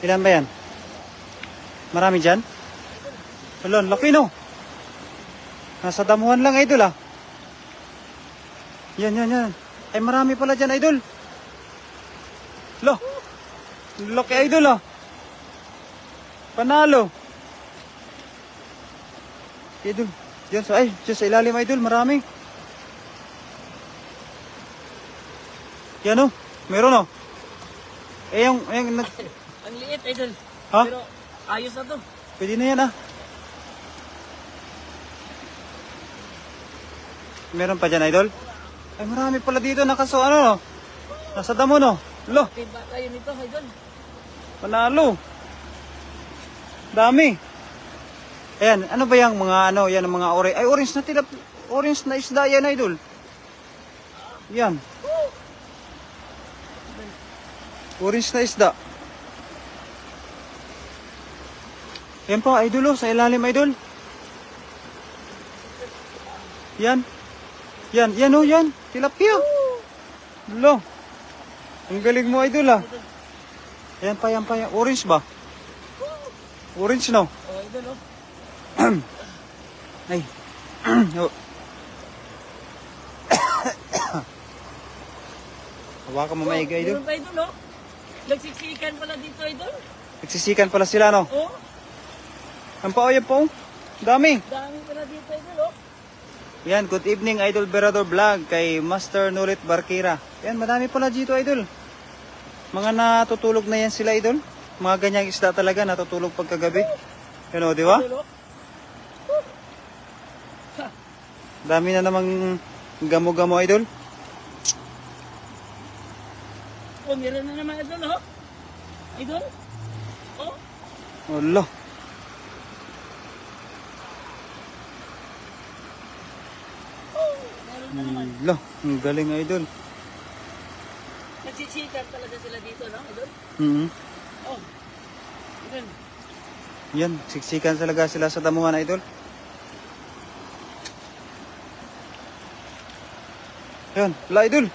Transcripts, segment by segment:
Ilan ba yan? Marami dyan? Wala, laki no. Nasa damuhan lang, idol ah. Yan. Ay, marami pala dyan, idol. Lo. Laki, idol ah. Panalo. Idol. Diyan sa ilalim, idol. Marami. Yan oh. Meron oh. Yung Ang liit, idol. Ha? Pero ayos na to. Pwede na yan ah. Meron pa dyan, idol? Ay, marami pala dito. Ano? Nasa damo, no? Lo. Tiba tayo nito, idol. Panalo. Dami. Ayan, ano ba yung mga yan ang mga orange? Ay, orange na tilap. Orange na isda yan, idol. Yan. Orange na isda. Yan po, idol, sa ilalim, idol. Yan. Yan. Tilapia. Lo. Ang galing mo, idol, ah. Yan pa. Orange ba? Orange, no? Oh, idol, oh. Ay. Oh. Hawakan mo maigi, idol. Meron pa, idol, oh. Nagsiksikan pala dito, idol. Nagsisikan pala sila, no? Oh, Yan po. Dami. dami pala dito, idol, oh. Yan, good evening, Idol Berador Vlog kay Master Nurit Barkira. Yan, madami pala dito, idol. Mga natutulog na yan sila, idol. Mga ganyang isda talaga, natutulog pagkagabi. Yan o, di ba? Idol, oh. Dami na namang gamo-gamo, idol. Oh, meron na naman, idol, oh. Idol? Oh, Wala. meron na naman. Wala. Ang galing, idol. Nagsiksikan talaga sila dito, no, idol? Oh, idol. Yan, siksikan talaga sila sa damuhan, idol. Yan, la, idol.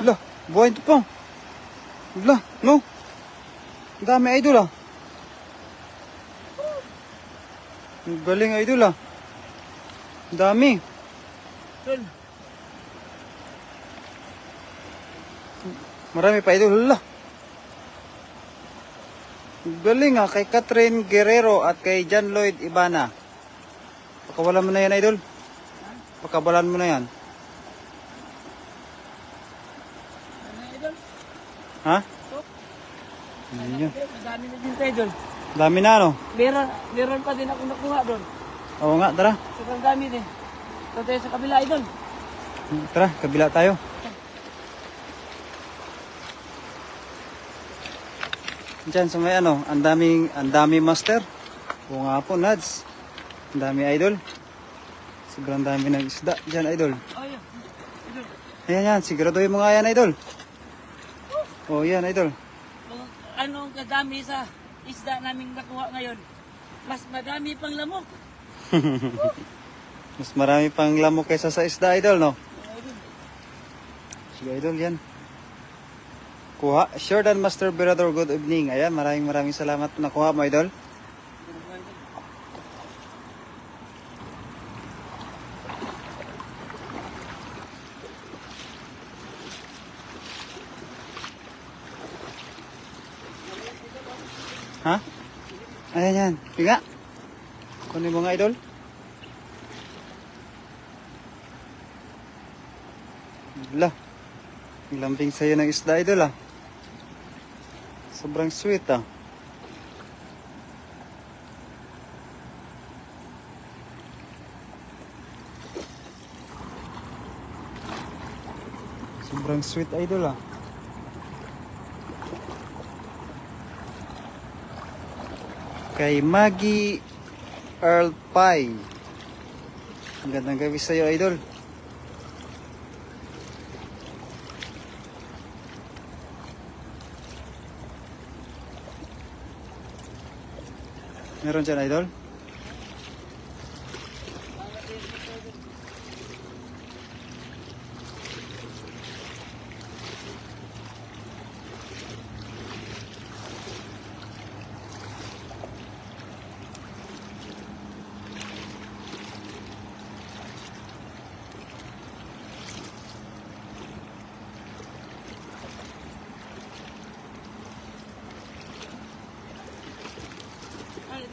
La, buhay ito pa. La, no. Ang dami, idol, ah. Ang galing, idol, ah. Ang dami. Idol. Marami pa, idol. La. Ang galing, ah. Kay Catherine Guerrero at kay John Lloyd Ibana. Pakawalan mo na yan, idol. Pakawalan mo na yan. Ano, idol? Ha? Oh, Yan. madami na dito, idol. Dami na, no? Meron pa din ako nakuha doon. Oo nga, tara. Sobrang dami din. Ito tayo sa kabila, idol. Tara, kabila tayo. Diyan sa may ang dami master. Oo nga po, Nads. Ang dami, idol. Sobrang dami ng isda diyan, idol. Oh, yun. Idol. Ayan, siguraduhin mo nga yan, idol. Oh, yan, idol. Kung anong kadami sa isda naming nakuha ngayon, mas madami pang lamok. Mas marami pang lamok kaysa sa isda, idol, no? Oh, idol. Sige, idol, yan. Kuha. Jordan Master Berador, good evening. Ayan, maraming salamat po nakuha mo, idol. Ha? Ayan, yan. Pinga. Kunin mo nga, idol. Wala. Ang lambing sa'yo ng isda, idol, ah. Sobrang sweet, ah. Sobrang sweet, idol, ah. Kay Maggie Earl Pie. Ang gandang gabi sa'yo, idol. Meron dyan, idol?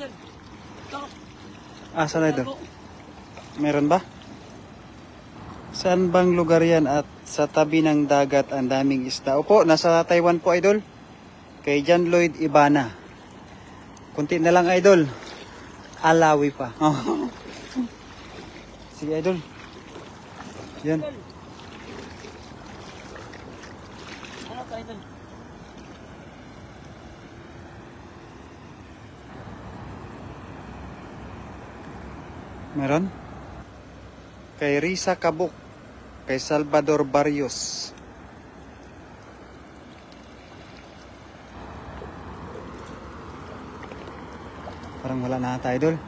idol. Ito. Asan idol? Ako. Meron ba? Saan bang lugar yan at sa tabi ng dagat ang daming isda? Opo, nasa Taiwan po idol. Kay John Lloyd Ibana. Kunti na lang idol. Alawi pa. Oh. Sige idol. Yan. Idol. Ano to idol? Meron? Kay Risa Kabuk. Kay Salvador Barrios. Parang wala na ata idol.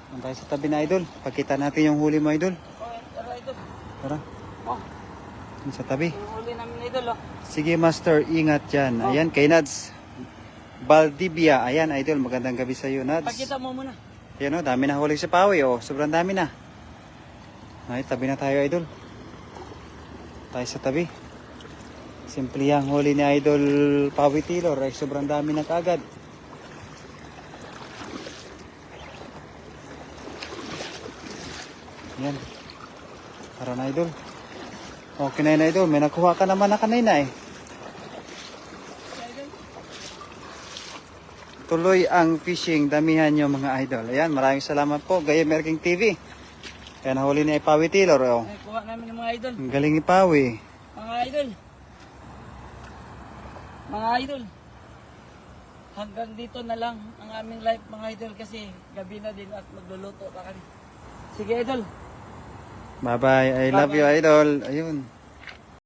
Doon tayo sa tabi na idol. Pakita natin yung huli mo idol. Oh, tara idol. Tara. Oh, Doon sa tabi. yung huli namin idol oh. Sige master, ingat dyan. Ayan, kay Nads. Valdivia. Ayan idol, magandang gabi sa iyo Nads. Pakita mo muna. Ayan o, dami na huli sa Pawi o. Sobrang dami na. Ay, tabi na tayo idol. Tayo sa tabi. Simple ang huli ni Idol Pawi Tilor ay sobrang dami na kaagad. Yan. Tara na idol. Okay na yun idol. May nakuha ka naman na kanina eh. Tuloy ang fishing. Damihan nyo mga idol. Ayan. Maraming salamat po. Gaya Merking TV. Kaya nahuli ni Pawi Tilor. Oh. Ay, kuha namin yung mga idol. Ang galing ni Pawi. Mga idol. Mga idol. Hanggang dito na lang ang aming live mga idol kasi gabi na din at magluluto pa kami. Sige idol. Bye bye. I love you idol. Ayun.